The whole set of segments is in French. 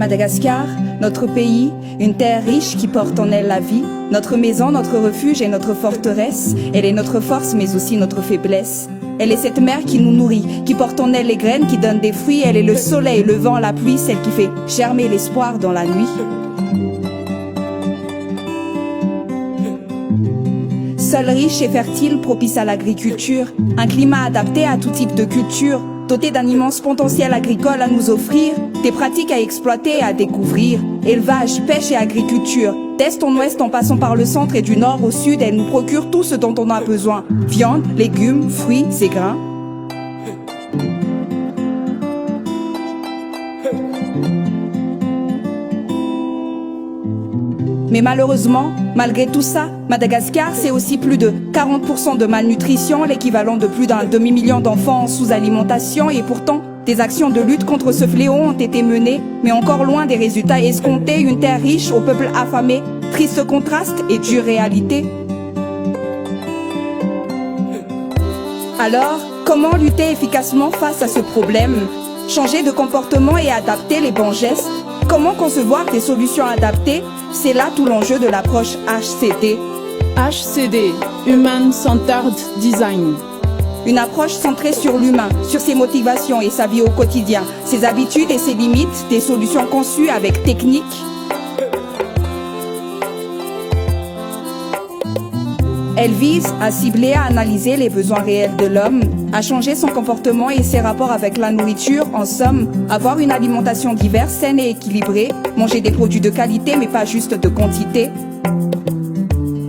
Madagascar, notre pays, une terre riche qui porte en elle la vie, notre maison, notre refuge et notre forteresse. Elle est notre force mais aussi notre faiblesse. Elle est cette mère qui nous nourrit, qui porte en elle les graines, qui donne des fruits. Elle est le soleil, le vent, la pluie, celle qui fait germer l'espoir dans la nuit. Sol riche et fertile, propice à l'agriculture, un climat adapté à tout type de culture, doté d'un immense potentiel agricole à nous offrir, des pratiques à exploiter et à découvrir. Élevage, pêche et agriculture, d'est en ouest en passant par le centre et du nord au sud, elle nous procure tout ce dont on a besoin. Viande, légumes, fruits et grains. Mais malheureusement, malgré tout ça, Madagascar, c'est aussi plus de 40% de malnutrition, l'équivalent de plus d'un demi-million d'enfants en sous-alimentation, et pourtant, des actions de lutte contre ce fléau ont été menées, mais encore loin des résultats escomptés, une terre riche au peuple affamé, triste contraste et dure réalité. Alors, comment lutter efficacement face à ce problème? Changer de comportement et adapter les bons gestes? Comment concevoir des solutions adaptées? C'est là tout l'enjeu de l'approche HCD. HCD, Human Centered Design. Une approche centrée sur l'humain, sur ses motivations et sa vie au quotidien, ses habitudes et ses limites, des solutions conçues avec technique. Elle vise à cibler, à analyser les besoins réels de l'homme, à changer son comportement et ses rapports avec la nourriture, en somme, avoir une alimentation diverse, saine et équilibrée, manger des produits de qualité mais pas juste de quantité.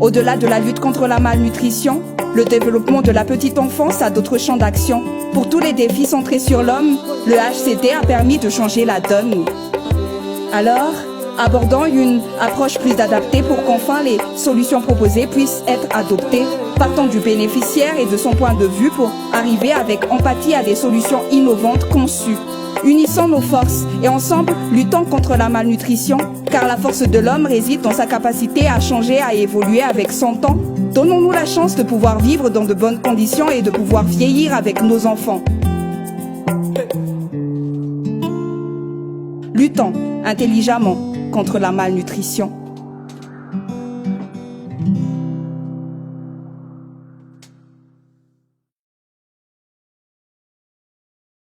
Au-delà de la lutte contre la malnutrition, le développement de la petite enfance a d'autres champs d'action. Pour tous les défis centrés sur l'homme, le HCD a permis de changer la donne. Alors, abordons une approche plus adaptée pour qu'enfin les solutions proposées puissent être adoptées, partant du bénéficiaire et de son point de vue pour arriver avec empathie à des solutions innovantes conçues. Unissons nos forces et ensemble luttons contre la malnutrition, car la force de l'homme réside dans sa capacité à changer, à évoluer avec son temps. Donnons-nous la chance de pouvoir vivre dans de bonnes conditions et de pouvoir vieillir avec nos enfants. Luttons intelligemment contre la malnutrition.